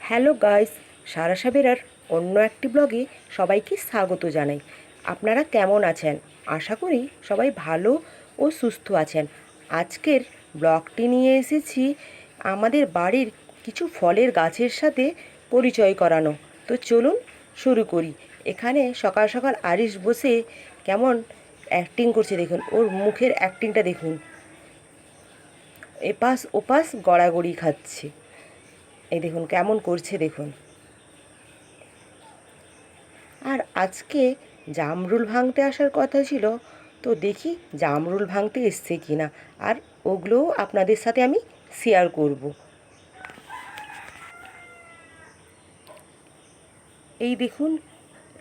Hello guys, সারা সাবেরার অন্য একটি ব্লগে সবাইকে স্বাগত জানাই। আপনারা কেমন আছেন? আশা করি সবাই ভালো ও সুস্থ আছেন। আজকের ব্লগটি নিয়ে এসেছি আমাদের বাড়ির কিছু ফলের গাছের সাথে পরিচয় করানো। তো চলুন শুরু করি। এখানে সকাল সকাল আরিশ বসে কেমন অ্যাক্টিং করছে দেখুন, ওর মুখের অ্যাক্টিংটা দেখুন। এপাশ ওপাশ গড়াগড়ি খাচ্ছে, এই দেখুন কেমন করছে দেখুন। আর আজকে জামরুল ভাঙতে আসার কথা ছিল, তো দেখি জামরুল ভাঙতে এসছে কিনা, আর ওগুলোও আপনাদের সাথে আমি শেয়ার করব। এই দেখুন,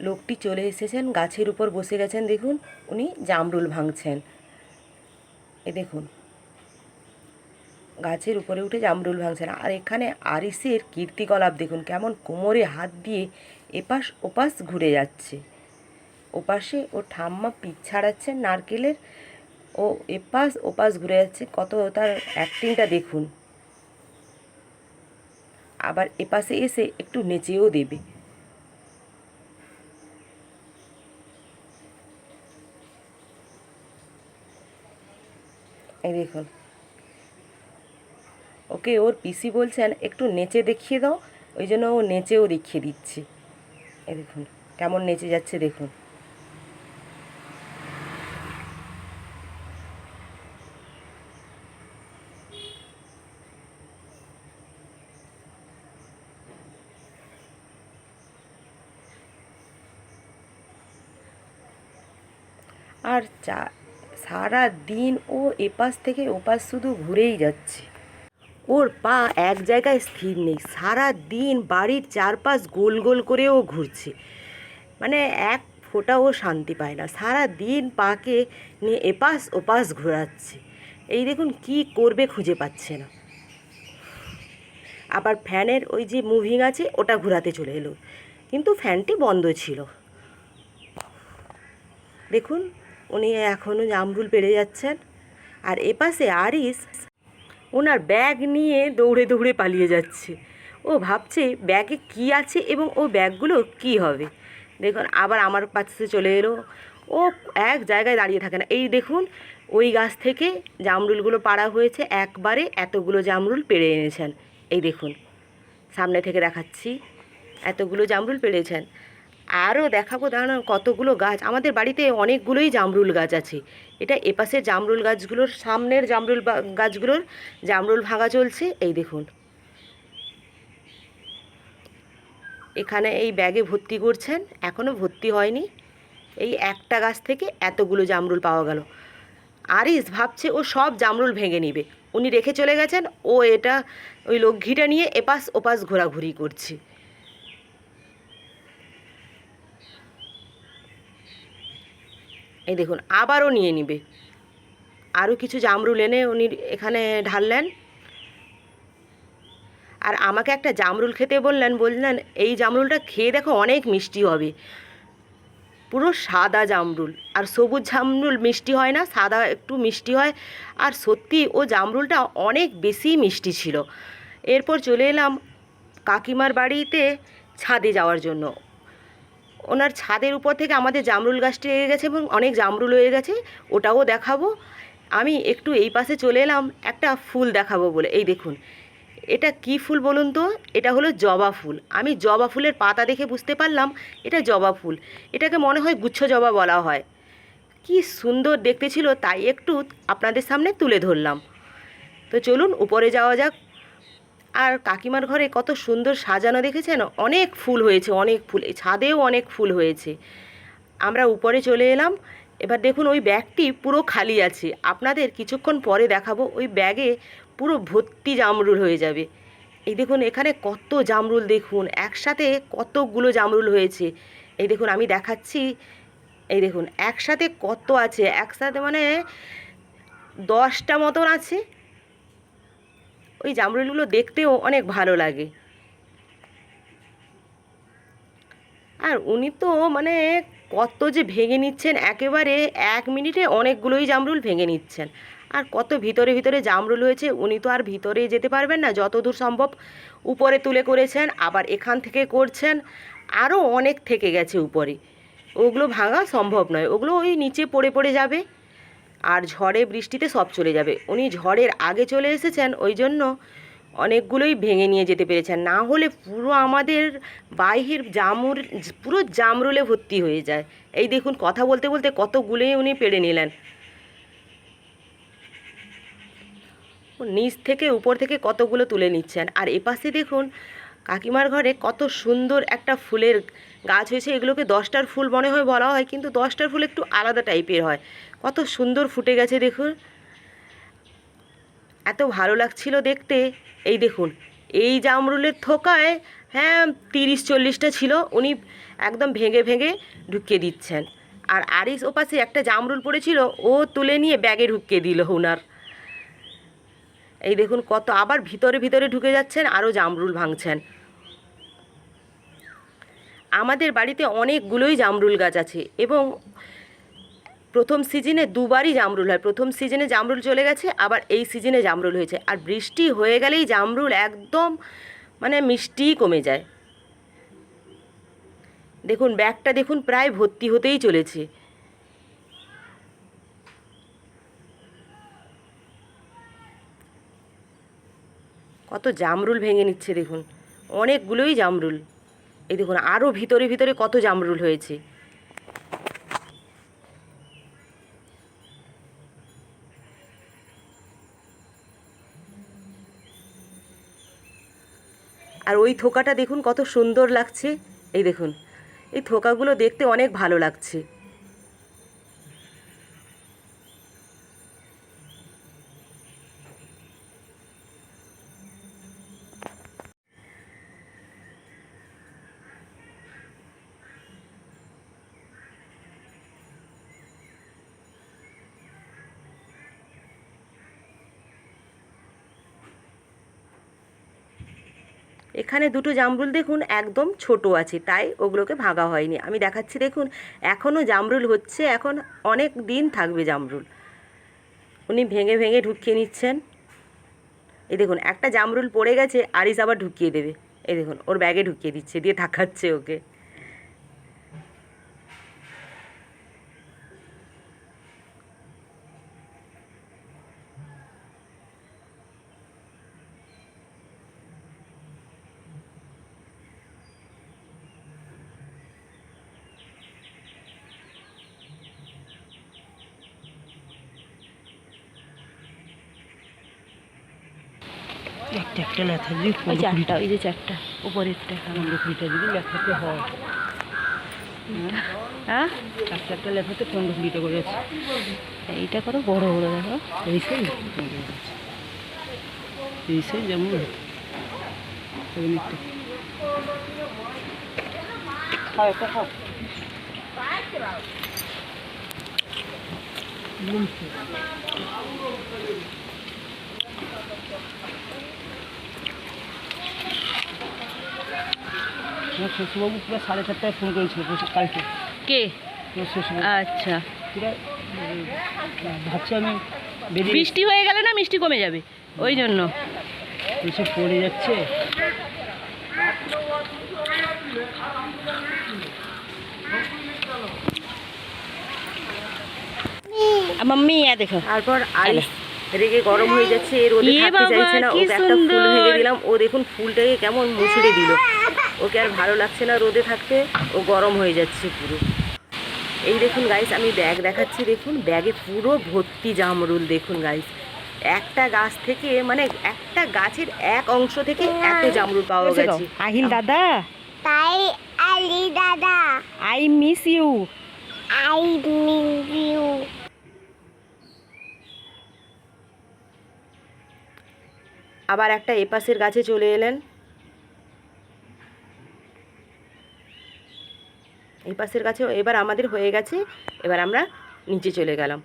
লোকটি চলে এসেছেন, গাছের উপর বসে গেছেন, দেখুন উনি জামরুল ভাঙছেন। এই দেখুন গাছের উপরে উঠে জামরুল ভাঙছেন। আর এখানে আরিসের কীর্তিকলাপ দেখুন, কেমন কোমরে হাত দিয়ে এপাশ ওপাশ ঘুরে যাচ্ছে। ওপাশে ও ঠাম্মা পিচ ছাড়াচ্ছেন নারকেলের, ও এপাশ ওপাশ ঘুরে যাচ্ছে। কত তার অ্যাক্টিংটা দেখুন। আবার এপাশে এসে একটু নেচেও দেবে। এই দেখুন, ওকে ওর পিসি বলছেন একটু নেচে দেখিয়ে দাও, ওই জন্য ও নেচেও দেখিয়ে দিচ্ছি। এই দেখুন কেমন নেচে যাচ্ছে দেখুন। আর সারা দিন ও এপাশ থেকে ওপাশ শুধু ঘুরেই যাচ্ছে। ওর পা এক জায়গায় স্থির নেই, সারা দিন বাড়ির চারপাশ গোল গোল করে ও ঘুরছে। মানে এক ফোঁটা ও শান্তি পায় না, সারা দিন পাকে নিয়ে এপাশ ওপাশ ঘোরাচ্ছে। এই দেখুন কি করবে খুঁজে পাচ্ছে না। আবার ফ্যানের ওই যে মুভিং আছে ওটা ঘোরাতে চলে এলো, কিন্তু ফ্যানটি বন্ধ ছিল। দেখুন উনি এখনও জামরুল পেড়ে যাচ্ছেন। আর এপাশে আরিস ওনার ব্যাগ নিয়ে দৌড়ে দৌড়ে পালিয়ে যাচ্ছে। ও ভাবছে ব্যাগে কি আছে এবং ও ব্যাগগুলো কি হবে। দেখুন আবার আমার পাশে চলে এলো। ও এক জায়গায় দাঁড়িয়ে থাকে না। এই দেখুন ওই গাছ থেকে জামরুলগুলো পাড়া হয়েছে, একবারে এতগুলো জামরুল পেড়ে এনেছেন। এই দেখুন সামনে থেকে দেখাচ্ছি, এতগুলো জামরুল পেড়েছেন। আরও দেখাবো দাঁড়ান কতগুলো গাছ। আমাদের বাড়িতে অনেকগুলোই জামরুল গাছ আছে। এটা এপাশের জামরুল গাছগুলোর, সামনের জামরুল গাছগুলোর জামরুল ভাঙা চলছে। এই দেখুন এখানে এই ব্যাগে ভর্তি করছেন, এখনও ভর্তি হয়নি। এই একটা গাছ থেকে এতগুলো জামরুল পাওয়া গেল। আরিস ভাবছে ও সব জামরুল ভেঙে নিবে, উনি রেখে চলে গেছেন। ও এটা ওই লগ্ঘিটা নিয়ে এপাশ ওপাশ ঘোরাঘুরি করছে। এই দেখুন আবারও নিয়ে নিবে। আরও কিছু জামরুল এনে উনি এখানে ঢাললেন। আর আমাকে একটা জামরুল খেতে বললেন এই জামরুলটা খেয়ে দেখো অনেক মিষ্টি হবে। পুরো সাদা জামরুল, আর সবুজ জামরুল মিষ্টি হয় না, সাদা একটু মিষ্টি হয়। আর সত্যি ও জামরুলটা অনেক বেশি মিষ্টি ছিল। এরপর চলে এলাম কাকিমার বাড়িতে ছাদে যাওয়ার জন্য। ওনার ছাদের উপর থেকে আমাদের জামরুল গাছটি লেগে গেছে এবং অনেক জামরুল হয়ে গেছে, ওটাও দেখাবো। আমি একটু এই পাশে চলে এলাম একটা ফুল দেখাবো বলে। এই দেখুন এটা কি ফুল বলুন তো? এটা হলো জবা ফুল। আমি জবা ফুলের পাতা দেখে বুঝতে পারলাম এটা জবা ফুল। এটাকে মনে হয় গুচ্ছ জবা বলা হয়। কি সুন্দর দেখতে ছিল, তাই একটু আপনাদের সামনে তুলে ধরলাম। তো চলুন উপরে যাওয়া যাক। আর কাকিমার ঘরে কত সুন্দর সাজানো দেখেছেন, অনেক ফুল হয়েছে, অনেক ফুল, ছাদেও অনেক ফুল হয়েছে। আমরা উপরে চলে এলাম। এবার দেখুন ওই ব্যাগটি পুরো খালি আছে, আপনাদের কিছুক্ষণ পরে দেখাবো। ওই ব্যাগে পুরো ভর্তি জামরুল হয়ে যাবে। এই দেখুন এখানে কত জামরুল, দেখুন একসাথে কতগুলো জামরুল হয়েছে। এই দেখুন আমি দেখাচ্ছি, এই দেখুন একসাথে কত আছে, একসাথে মানে 10টা মতন আছে। ওই জামরুলগুলো দেখতেও অনেক ভালো লাগে। আর উনি তো মানে কত যে ভেঙে নিচ্ছেন, একেবারে 1 মিনিটে অনেকগুলোই জামরুল ভেঙে নিচ্ছেন। আর কত ভিতরে ভিতরে জামরুল হয়েছে, উনি তো আর ভিতরে যেতে পারবেন না, যতদূর সম্ভব উপরে তুলে করেছেন, আবার এখান থেকে করছেন, আরও অনেক থেকে গেছে উপরে, ওগুলো ভাঙা সম্ভব নয়, ওগুলো ওই নিচে পড়ে পড়ে যাবে আর ঝড়ে বৃষ্টিতে সব চলে যাবে। উনি ঝড়ের আগে চলে এসেছেন, ওই জন্য অনেকগুলোই ভেঙে নিয়ে যেতে পেরেছেন, না হলে পুরো আমাদের বাহির পুরো জামরুলে ভর্তি হয়ে যায়। এই দেখুন কথা বলতে বলতে কতগুলোই উনি পেড়ে নিলেন, নিচ থেকে উপর থেকে কতগুলো তুলে নিচ্ছেন। আর এপাশে দেখুন কাকিমার ঘরে কত সুন্দর একটা ফুলের গাছ হয়েছে, এগুলোকে 10টার ফুল মনে হয় বলা হয়, কিন্তু 10টার ফুল একটু আলাদা টাইপের হয়, কত সুন্দর ফুটে গেছে দেখুন, এত ভালো লাগছিল দেখতে। এই দেখুন এই জামরুলের থোকায় হ্যাঁ 30-40টা ছিল, উনি একদম ভেঙে ভেঙে ঢুকিয়ে দিচ্ছেন। আর আরিস ওপাশে একটা জামরুল পড়েছিল, ও তুলে নিয়ে ব্যাগে ঢুকিয়ে দিল ওনার। এই দেখুন কত, আবার ভিতরে ভিতরে ঢুকে যাচ্ছেন, আরও জামরুল ভাঙছেন। আমাদের বাড়িতে অনেকগুলোই জামরুল গাছ আছে এবং প্রথম সিজনে দুবারই জামরুল হয়, প্রথম সিজনে জামরুল চলে গেছে, আবার এই সিজনে জামরুল হয়েছে। আর বৃষ্টি হয়ে গেলেই জামরুল একদম মানে মিষ্টিই কমে যায়। দেখুন ব্যাগটা দেখুন প্রায় ভর্তি হতেই চলেছে। কত জামরুল ভেঙে নিচ্ছে দেখুন, অনেকগুলোই জামরুল। এই দেখুন আরও ভিতরে ভিতরে কত জামরুল হয়েছে। আর ওই থোকাটা দেখুন কত সুন্দর লাগছে, এই দেখুন এই থোকাগুলো দেখতে অনেক ভালো লাগছে। এখানে দুটো জামরুল দেখুন একদম ছোট আছে, তাই ওগুলোকে ভাঙা হয়নি। আমি দেখাচ্ছি দেখুন, এখনও জামরুল হচ্ছে, এখন অনেক দিন থাকবে জামরুল। উনি ভেঙে ভেঙে ঢুকিয়ে নিচ্ছেন। এই দেখুন একটা জামরুল পড়ে গেছে, আরিস আবার ঢুকিয়ে দেবে, এই দেখুন ওর ব্যাগে ঢুকিয়ে দিচ্ছে, দিয়ে থাকাচ্ছে ওকে। একটা একটা লেথা যদি ওই চারটা, ওই যে চারটা উপরেরটা, 15-20টা যদি লেখাতে হয়, হ্যাঁ একটা একটা লেখাতে 15-20টা করে আছে। এইটা করো বড় বড় দেখো, এই সাইজ এই সাইজ যেমন একটা খাও একটা খাও। আমার শ্বশুরবাবু পুরো 4:30টায় ফোন করেছিল কালকে। কে? আমার শ্বশুরবাবু আচ্ছা, পুরো ভাবছি আমি বেরিয়ে বৃষ্টি হয়ে গেলে না মিষ্টি কমে যাবে, ওই জন্য। এসে পড়ে যাচ্ছে। মাম্মি দেখো, তারপর আরিস রেগে গরম হয়ে যাচ্ছে, এর ওদের থাকতে চাইছে না, ওকে একটা ফুল ভেঙে দিলাম, ও দেখুন ফুলটাকে কেমন মুছড়ে দিল, ওকে আর ভালো লাগছে না রোদে থাকতে, ও গরম হয়ে যাচ্ছে পুরো। এই দেখুন গাইস আমি ব্যাগ দেখাচ্ছি, দেখুন ব্যাগে পুরো ভর্তি জামরুল, দেখুন গাইস একটা গাছ থেকে মানে একটা গাছের এক অংশ থেকে এত জামরুল পাওয়া গেছে। আহিল দাদা, তাই আলি দাদা, I miss you. I miss you. আবার একটা এপাশের গাছে চলে এলেন, এই পাশের গাছে এবার আমাদের হয়ে গেছে, এবার আমরা নিচে চলে গেলাম।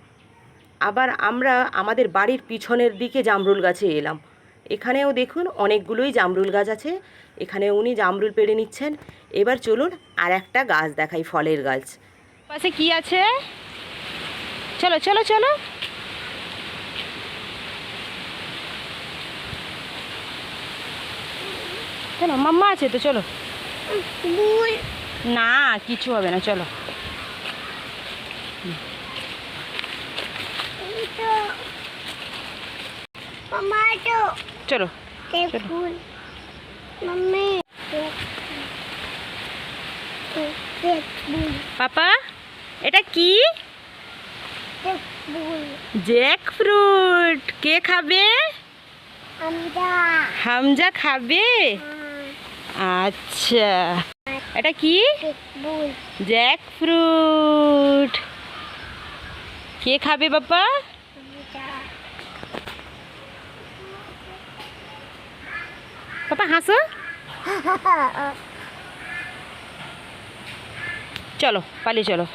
আবার আমরা আমাদের বাড়ির পিছনের দিকে জামরুল গাছে এলাম, এখানেও দেখুন অনেকগুলোই জামরুল গাছ আছে, এখানে উনি জামরুল পেড়ে নিচ্ছেন। এবার চলুন আর একটা গাছ দেখাই, ফলের গাছ। পাশে কি আছে? চলো চলো চলো, চলো মাম্মা আছে তো, চলো। বুল না কিছু হবে না, চলো। তো টমেটো চলো ফুল মাম্মি ফুল পাপা, এটা কি? ফুল জ্যাক ফ্রুট। কে খাবে? আমরা হামজা খাবে। আচ্ছা, এটা কি? ফুল জ্যাক ফ্রুট। কে খাবে বাবা? আমরা পাপা হাসো। চলো পালিয়ে চলো।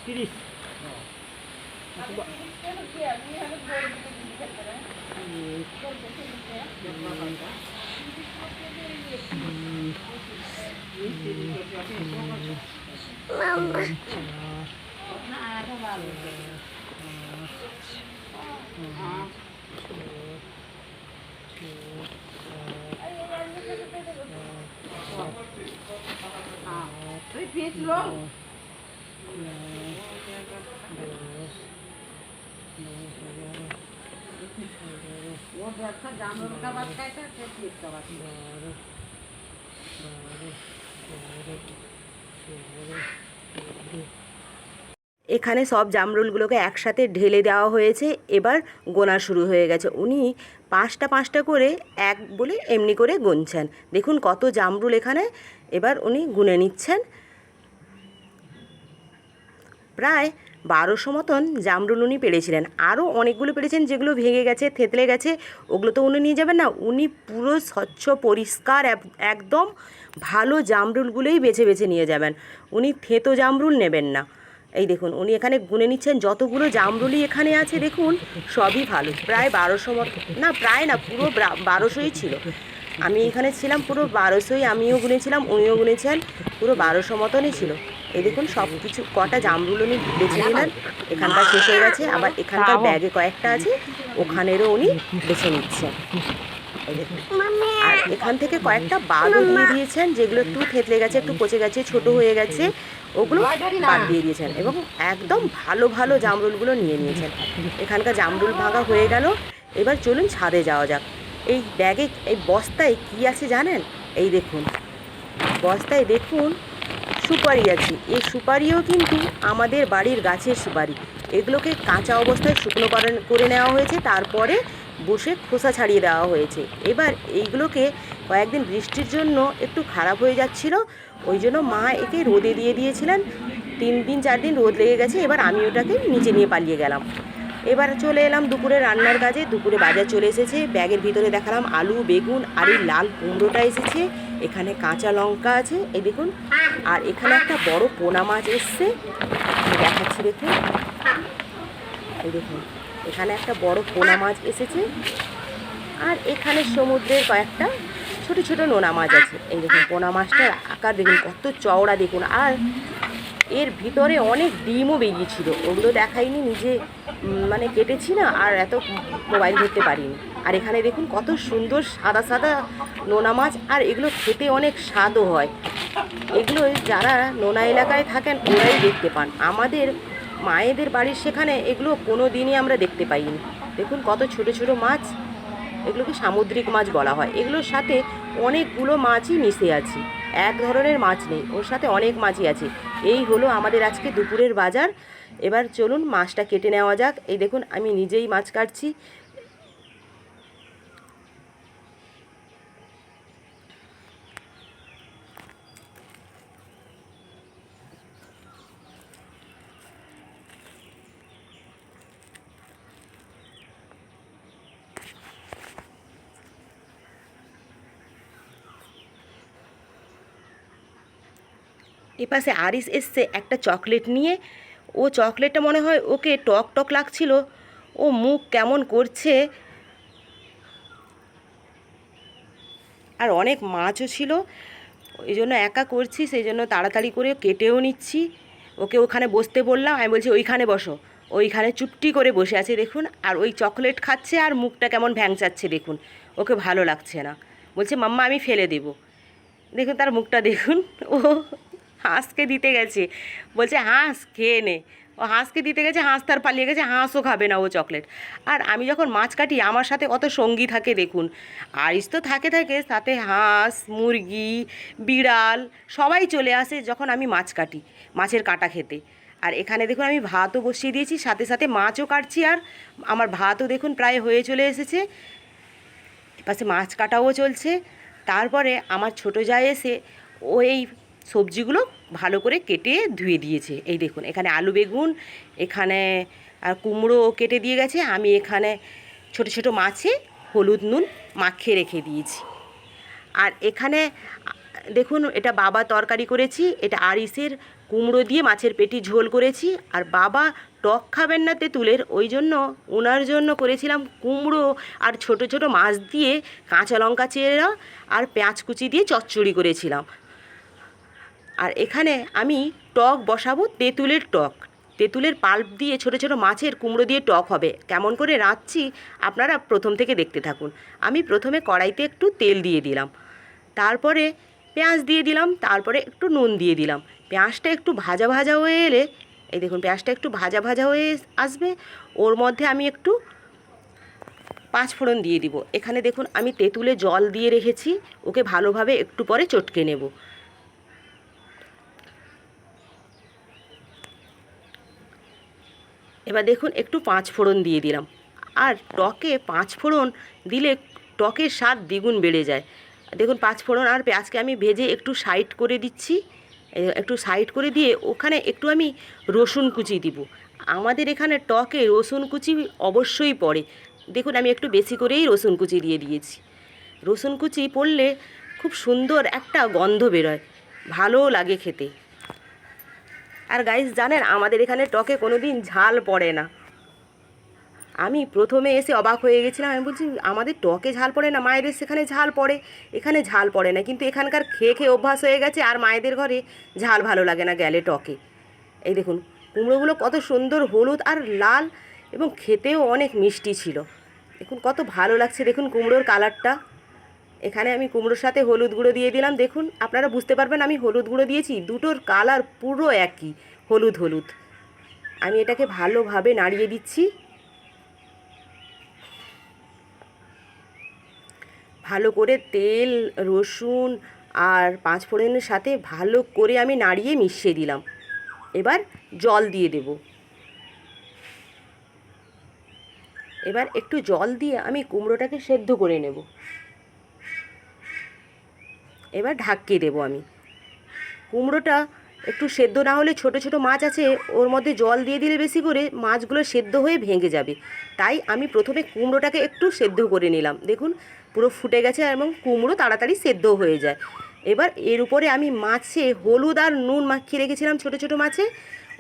তিরিশ। মাম্মা এখানে সব জামরুলগুলোকে একসাথে ঢেলে দেওয়া হয়েছে। এবার গোনা শুরু হয়ে গেছে। উনি পাঁচটা পাঁচটা করে এক বলে এমনি করে গুনছেন। দেখুন কত জামরুল এখানে। এবার উনি গুনে নিচ্ছেন। প্রায় 1200 মতন জামরুল উনি পেড়েছিলেন। আরও অনেকগুলো পেড়েছেন যেগুলো ভেঙে গেছে, থেতলে গেছে। ওগুলো তো উনি নিয়ে যাবেন না। উনি পুরো স্বচ্ছ পরিষ্কার একদম ভালো জামরুলগুলোই বেছে বেছে নিয়ে যাবেন। উনি থেতো জামরুল নেবেন না। এই দেখুন উনি এখানে গুনে নিচ্ছেন। যতগুলো জামরুলই এখানে আছে দেখুন সবই ভালো। প্রায় 1200 মতো, না প্রায় না, পুরো 1200ই ছিল। আমি এখানে ছিলাম, পুরো 1200ই আমিও গুনেছিলাম, উনিও গুনেছেন, পুরো 1200 মতনই ছিল। এই দেখুন সব কিছু কটা জামরুল উনি বেছে নিলেন। এখানকার শেষ হয়ে গেছে, আবার এখানকার ব্যাগে কয়েকটা আছে, ওখানেরও উনি বেছে নিচ্ছেন। এই দেখুন। আর এখান থেকে কয়েকটা বাদও দিয়ে দিয়েছেন, যেগুলো একটু থেতলে গেছে, একটু পচে গেছে, ছোট হয়ে গেছে, ওগুলো বাদ দিয়ে দিয়েছেন এবং একদম ভালো ভালো জামরুলগুলো নিয়ে নিয়েছেন। এখানকার জামরুল ভাঙা হয়ে গেল। এবার চলুন ছাদে যাওয়া যাক। এই ব্যাগে, এই বস্তায় কি আছে জানেন? এই দেখুন বস্তায় দেখুন সুপারি আছে। এই সুপারিও কিন্তু আমাদের বাড়ির গাছের সুপারি। এগুলোকে কাঁচা অবস্থায় শুকনো করে নেওয়া হয়েছে, তারপরে বসে খোসা ছাড়িয়ে দেওয়া হয়েছে। এবার এইগুলোকে কয়েকদিন বৃষ্টির জন্য একটু খারাপ হয়ে যাচ্ছিল, ওই জন্য মা একে রোদে দিয়ে দিয়েছিলেন। 3 দিন 4 দিন রোদ লেগে গেছে। এবার আমি ওটাকে নিচে নিয়ে পালিয়ে গেলাম। এবার চলে এলাম দুপুরে রান্নার কাজে। দুপুরে বাজার চলে এসেছে। ব্যাগের ভিতরে দেখালাম আলু, বেগুন আর এই লাল কুমড়োটা এসেছে। এখানে কাঁচা লঙ্কা আছে, এই দেখুন। আর এখানে একটা বড় পোনা মাছ এসছে, আমি দেখাচ্ছি দেখুন। এই দেখুন এখানে একটা বড় পোনা মাছ এসেছে। আর এখানে সমুদ্রের কয়েকটা ছোট ছোট নোনা মাছ আছে। এই দেখুন পোনা মাছটার আকার দেখুন কত চওড়া দেখুন। আর এর ভিতরে অনেক ডিমও বেরিয়েছিল, ওগুলো দেখাইনি, নিজে মানে কেটেছি না, আর এত মোবাইল ধরতে পারিনি। আর এখানে দেখুন কত সুন্দর সাদা সাদা নোনা মাছ, আর এগুলো খেতে অনেক স্বাদও হয়। এগুলো যারা নোনা এলাকায় থাকেন ওরাই দেখতে পান। আমাদের মায়েদের বাড়ির সেখানে এগুলো কোনো দিনই আমরা দেখতে পাইনি। দেখুন কত ছোট ছোট মাছ, এগুলোকে সামুদ্রিক মাছ বলা হয়। এগুলোর সাথে অনেকগুলো মাছই মিশে আছে, এক ধরনের মাছ নেই, ওর সাথে অনেক মাছই আছে। এই হলো আমাদের আজকে দুপুরের বাজার। এবার চলুন মাছটা কেটে নেওয়া যাক। এই দেখুন আমি নিজেই মাছ কাটছি। এপাশে আরিস এসছে একটা চকলেট নিয়ে। ও চকলেটটা মনে হয় ওকে টক টক লাগছিল, ও মুখ কেমন করছে। আর অনেক মাছও ছিল, ওই জন্য একা করছি, সেই জন্য তাড়াতাড়ি করে কেটেও নিচ্ছি। ওকে ওখানে বসতে বললাম, আমি বলছি ওইখানে বসো। ওইখানে চুপটি করে বসে আছে দেখুন, আর ওই চকলেট খাচ্ছে আর মুখটা কেমন ভ্যাংচাচ্ছে দেখুন, ওকে ভালো লাগছে না। বলছে মাম্মা আমি ফেলে দেবো। দেখুন তার মুখটা দেখুন, ও হাঁসকে দিতে গেছে, বলছে হাঁস খেয়ে নে। ও হাঁসকে দিতে গেছে, হাঁস তার পালিয়ে গেছে, হাঁসও খাবে না ও চকলেট। আর আমি যখন মাছ কাটি আমার সাথে কত সঙ্গী থাকে দেখুন, আরিস তো থাকে থাকে, সাথে হাঁস, মুরগি, বিড়াল সবাই চলে আসে যখন আমি মাছ কাটি, মাছের কাটা খেতে। আর এখানে দেখুন আমি ভাতও বসিয়ে দিয়েছি, সাথে সাথে মাছও কাটছি, আর আমার ভাতও দেখুন প্রায় হয়ে চলে এসেছে। এপাশে মাছ কাটাও চলছে। তারপরে আমার ছোটো জায় এসে ও এই সবজিগুলো ভালো করে কেটে ধুয়ে দিয়েছে। এই দেখুন এখানে আলু বেগুন, এখানে আর কুমড়ো কেটে দিয়ে গেছে। আমি এখানে ছোট ছোট মাছে হলুদ নুন মাখিয়ে রেখে দিয়েছি। আর এখানে দেখুন এটা বাবা তরকারি করেছি, এটা আরিসের কুমড়ো দিয়ে মাছের পেটি ঝোল করেছি। আর বাবা টক খাবেন না তেঁতুলের, ওই জন্য ওনার জন্য করেছিলাম কুমড়ো আর ছোট ছোট মাছ দিয়ে কাঁচা লঙ্কা চেরা আর পেঁয়াজ কুচি দিয়ে চচ্চড়ি করেছিলাম। আর এখানে আমি টক বসাবো, তেঁতুলের টক, তেঁতুলের পাল্প দিয়ে ছোট ছোট মাছের কুমড়ো দিয়ে টক হবে। কেমন করে রাঁধছি আপনারা প্রথম থেকে দেখতে থাকুন। আমি প্রথমে কড়াইতে একটু তেল দিয়ে দিলাম, তারপরে পেঁয়াজ দিয়ে দিলাম, তারপরে একটু নুন দিয়ে দিলাম। পেঁয়াজটা একটু ভাজা ভাজা হয়ে এলে, এই দেখুন পেঁয়াজটা একটু ভাজা ভাজা হয়ে আসবে, ওর মধ্যে আমি একটু পাঁচফোড়ন দিয়ে দিব। এখানে দেখুন আমি তেঁতুলে জল দিয়ে রেখেছি, ওকে ভালোভাবে একটু পরে চটকে নেব। এবার দেখুন একটু পাঁচফোড়ন দিয়ে দিলাম। আর টকে পাঁচফোড়ন দিলে টকের স্বাদ দ্বিগুণ বেড়ে যায়। দেখুন পাঁচফোড়ন আর পেঁয়াজকে আমি ভেজে একটু সাইড করে দিচ্ছি। একটু সাইড করে দিয়ে ওখানে একটু আমি রসুন কুচি দিব। আমাদের এখানে টকে রসুন কুচি অবশ্যই পড়ে। দেখুন আমি একটু বেশি করেই রসুন কুচি দিয়ে দিয়েছি। রসুন কুচি পড়লে খুব সুন্দর একটা গন্ধ বেরোয়, ভালোও লাগে খেতে। আর গাইস জানেন আমাদের এখানে টকে কোনো দিন ঝাল পড়ে না। আমি প্রথমে এসে অবাক হয়ে গেছিলাম, আমি বলছি আমাদের টকে ঝাল পড়ে না, মায়েদের সেখানে ঝাল পড়ে, এখানে ঝাল পড়ে না। কিন্তু এখানকার খেয়ে খেয়ে অভ্যাস হয়ে গেছে, আর মায়েদের ঘরে ঝাল ভালো লাগে না গেলে টকে। এই দেখুন কুমড়োগুলো কত সুন্দর হলুদ আর লাল, এবং খেতেও অনেক মিষ্টি ছিল। দেখুন কত ভালো লাগছে, দেখুন কুমড়োর কালারটা। এখানে আমি কুমড়োর সাথে হলুদ গুঁড়ো দিয়ে দিলাম। দেখুন আপনারা বুঝতে পারবেন আমি হলুদ গুঁড়ো দিয়েছি, দুটোর কালার পুরো একই, হলুদ হলুদ। আমি এটাকে ভালোভাবে নাড়িয়ে দিচ্ছি। ভালো করে তেল, রসুন আর পাঁচফোড়নের সাথে ভালো করে আমি নাড়িয়ে মিশিয়ে দিলাম। এবার জল দিয়ে দেব। এবার একটু জল দিয়ে আমি কুমড়োটাকে সেদ্ধ করে নেব। এবার ঢাকিয়ে দেবো আমি। কুমড়োটা একটু সেদ্ধ না হলে, ছোট ছোট মাছ আছে ওর মধ্যে জল দিয়ে দিলে বেশি করে মাছগুলো সেদ্ধ হয়ে ভেঙে যাবে। তাই আমি প্রথমে কুমড়োটাকে একটু সেদ্ধ করে নিলাম। দেখুন পুরো ফুটে গেছে এবং কুমড়ো তাড়াতাড়ি সেদ্ধ হয়ে যায়। এবার এর উপরে আমি মাছে হলুদ আর নুন মাখিয়ে রেখেছিলাম ছোট ছোট মাছে,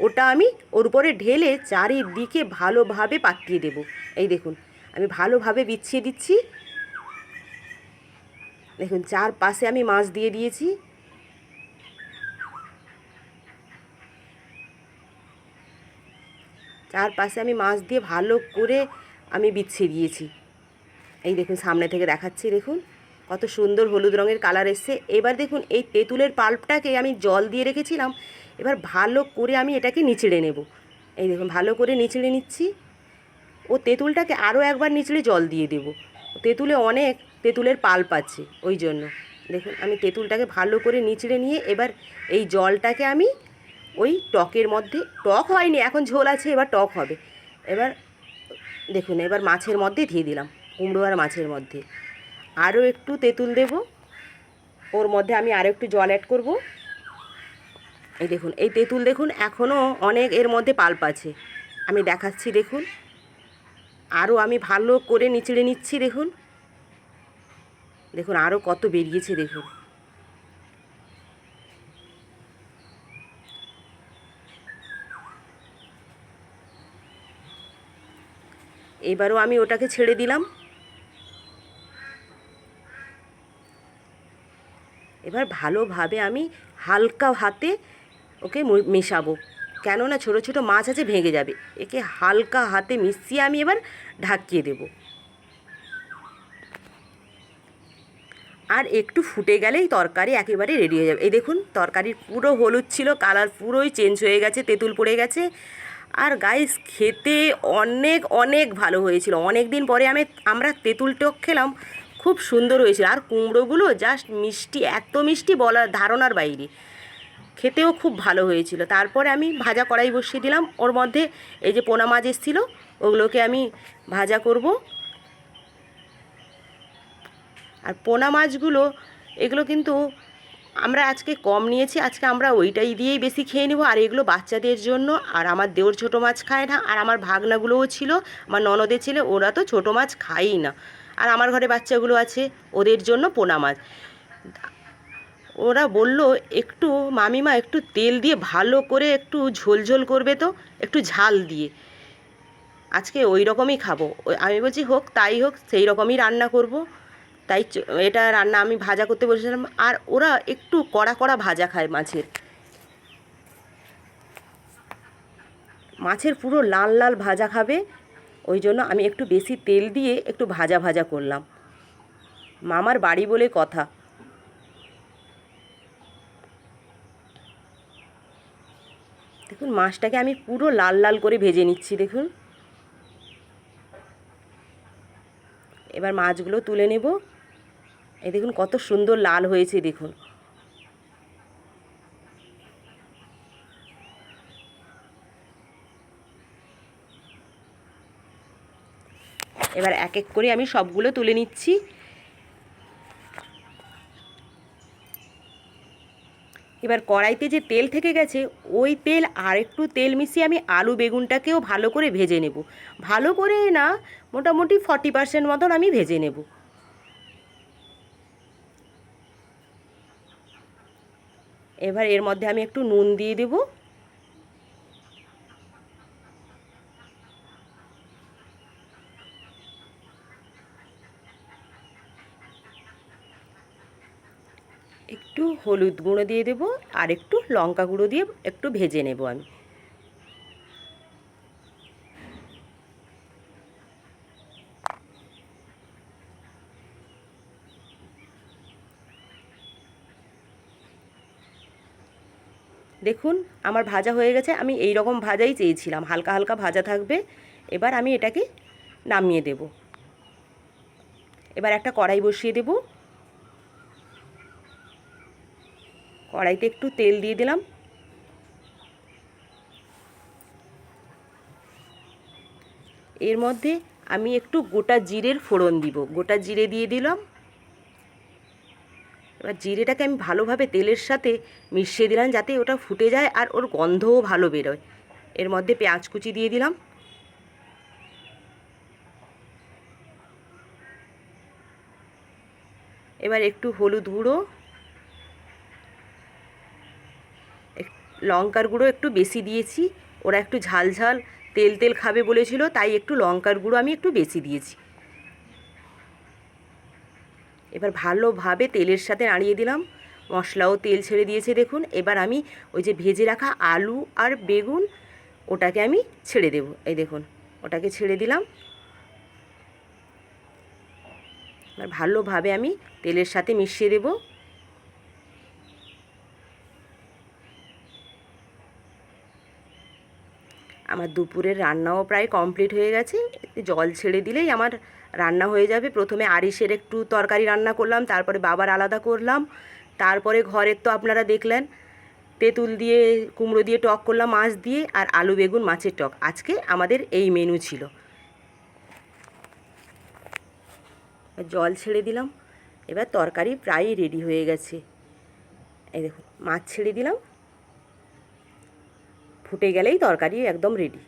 ওটা আমি ওর উপরে ঢেলে চারিদিকে ভালোভাবে পাকিয়ে দেব। এই দেখুন আমি ভালোভাবে বিছিয়ে দিচ্ছি। দেখুন চারপাশে আমি মাছ দিয়ে দিয়েছি। চারপাশে আমি মাছ দিয়ে ভালো করে আমি বিছিয়ে দিয়েছি। এই দেখুন সামনে থেকে দেখাচ্ছি, দেখুন কত সুন্দর হলুদ রঙের কালার এসছে। এবার দেখুন এই তেঁতুলের পাল্পটাকে আমি জল দিয়ে রেখেছিলাম, এবার ভালো করে আমি এটাকে নিচড়ে নেব। এই দেখুন ভালো করে নিচড়ে নিচ্ছি। ও তেঁতুলটাকে আরও একবার নিচড়ে জল দিয়ে দেব। তেঁতুলে অনেক তেঁতুলের পাল্প আছে, ওই জন্য। দেখুন আমি তেঁতুলটাকে ভালো করে নিচড়ে নিয়ে এবার এই জলটাকে আমি ওই টকের মধ্যে, টক হয়নি এখন ঝোল আছে, এবার টক হবে। এবার দেখুন এবার মাছের মধ্যে দিয়ে দিলাম, কুমড়ো আর মাছের মধ্যে আরও একটু তেঁতুল দেব। ওর মধ্যে আমি আরও একটু জল অ্যাড করব। এই দেখুন এই তেঁতুল দেখুন এখনও অনেক এর মধ্যে পাল্প আছে, আমি দেখাচ্ছি। দেখুন আরও আমি ভালো করে নিচড়ে নিচ্ছি। দেখুন দেখুন আরও কত বেরিয়েছে দেখুন। এবারও আমি ওটাকে ছেড়ে দিলাম। এবার ভালোভাবে আমি হালকা হাতে ওকে মেশাবো, কেননা ছোটো ছোটো মাছ আছে ভেঙে যাবে। একে হালকা হাতে মিশিয়ে আমি এবার ঢাকিয়ে দেব। আর একটু ফুটে গেলেই তরকারি একেবারে রেডি হয়ে যাবে। এই দেখুন তরকারির পুরো হলুদ ছিল, কালার পুরোই চেঞ্জ হয়ে গেছে, তেঁতুল পড়ে গেছে। আর গাইস খেতে অনেক অনেক ভালো হয়েছিল। অনেক দিন পরে আমরা তেঁতুল টক খেলাম, খুব সুন্দর হয়েছিল। আর কুমড়োগুলো জাস্ট মিষ্টি, এত মিষ্টি বলার ধারণার বাইরে, খেতেও খুব ভালো হয়েছিল। তারপরে আমি ভাজা কড়াই বসিয়ে দিলাম, ওর মধ্যে এই যে পোনা মাছ এসেছিলো ওগুলোকে আমি ভাজা করব। আর পোনা মাছগুলো এগুলো কিন্তু আমরা আজকে কম নিয়েছি, আজকে আমরা ওইটাই দিয়েই বেশি খেয়ে নেব। আর এগুলো বাচ্চাদের জন্য, আর আমার দেওর ছোটো মাছ খায় না, আর আমার ভাগনাগুলোও ছিল, আমার ননদের ছেলে, ওরা তো ছোটো মাছ খায়ই না। আর আমার ঘরে বাচ্চাগুলো আছে, ওদের জন্য পোনা মাছ। ওরা বলল একটু মামিমা একটু তেল দিয়ে ভালো করে একটু ঝোল ঝোল করবে, তো একটু ঝাল দিয়ে, আজকে ওই রকমই খাবো। আমি বলছি হোক, তাই হোক, সেই রকমই রান্না করব। তাই এটা রান্না আমি ভাজা করতে বসেছিলাম। আর ওরা একটু কড়া কড়া ভাজা খায় মাছের পুরো লাল লাল ভাজা খাবে, ওই জন্য আমি একটু বেশি তেল দিয়ে একটু ভাজা ভাজা করলাম। মামার বাড়ি বলে কথা। দেখুন মাছটাকে আমি পুরো লাল লাল করে ভেজে নিচ্ছি, দেখুন। এবার মাছগুলো তুলে নেব। এই দেখুন কত সুন্দর লাল হয়েছে, দেখুন। এবার এক এক করে আমি সবগুলো তুলে নিচ্ছি। এবার কড়াইতে যে তেল থেকে গেছে, ওই তেল আর একটু তেল মিশিয়ে আমি আলু বেগুনটাকেও ভালো করে ভেজে নেব। ভালো করে না, মোটামুটি 40% মতন আমি ভেজে নেব। এবার এর মধ্যে আমি একটু নুন দিয়ে দেব। একটু হলুদ গুঁড়ো দিয়ে দেব, আর একটু লঙ্কা গুঁড়ো দিয়ে একটু ভেজে নেব আমি। দেখুন আমার ভাজা হয়ে গেছে। আমি এই রকম ভাজাই চেয়েছিলাম, হালকা হালকা ভাজা থাকবে। এবার আমি এটাকে নামিয়ে দেব। এবার একটা কড়াই বসিয়ে দেব। কড়াইতে একটু তেল দিয়ে দিলাম। এর মধ্যে আমি একটু গোটা জিরের ফোড়ন দিব, গোটা জিরে দিয়ে দিলাম। এবার জিরেটাকে আমি ভালোভাবে তেলের সাথে মিশিয়ে দিলাম, যাতে ওটা ফুটে যায় আর ওর গন্ধও ভালো বেরোয়। এর মধ্যে পেঁয়াজ কুচি দিয়ে দিলাম। এবার একটু হলুদ গুঁড়ো, লঙ্কার গুঁড়ো একটু বেশি দিয়েছি, ওরা একটু ঝাল ঝাল তেল তেল খাবে বলেছিল, তাই একটু লঙ্কার গুঁড়ো আমি একটু বেশি দিয়েছি। এবার ভালোভাবে তেলের সাথে নাড়িয়ে দিলাম। মশলাও তেল ছেড়ে দিয়েছে, দেখুন। এবার আমি ওই যে ভেজে রাখা আলু আর বেগুন, ওটাকে আমি ছেড়ে দেব। এই দেখুন ওটাকে ছেড়ে দিলাম। এবার ভালোভাবে আমি তেলের সাথে মিশিয়ে দেব। আমার দুপুরের রান্নাও প্রায় কমপ্লিট হয়ে গেছে। জল ছেড়ে দিলেই আমার রান্না হয়ে যাবে। প্রথমে আরিশের একটু তরকারি রান্না করলাম, তারপরে বাবার আলাদা করলাম, তারপরে ঘরের তো আপনারা দেখলেন তেঁতুল দিয়ে কুমড়ো দিয়ে টক করলাম মাছ দিয়ে, আর আলু বেগুন মাছের টক। আজকে আমাদের এই মেনু ছিল। জল ছেড়ে দিলাম। এবার তরকারি প্রায় রেডি হয়ে গেছে। এই দেখুন মাছ ছেড়ে দিলাম, ফুটে গেলেই তরকারি একদম রেডি।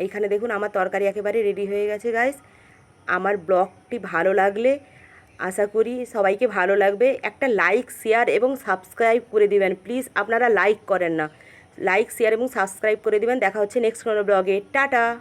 এইখানে দেখুন আমার তরকারি একেবারে রেডি হয়ে গেছে গাইস। আমার ব্লগটি ভালো লাগলে আশা করি সবাইকে ভালো লাগবে। একটা লাইক, শেয়ার এবং সাবস্ক্রাইব করে দিবেন প্লিজ। আপনারা লাইক করেন না, লাইক শেয়ার এবং সাবস্ক্রাইব করে দিবেন। দেখা হচ্ছে নেক্সট কোনো ব্লগে। টাটা।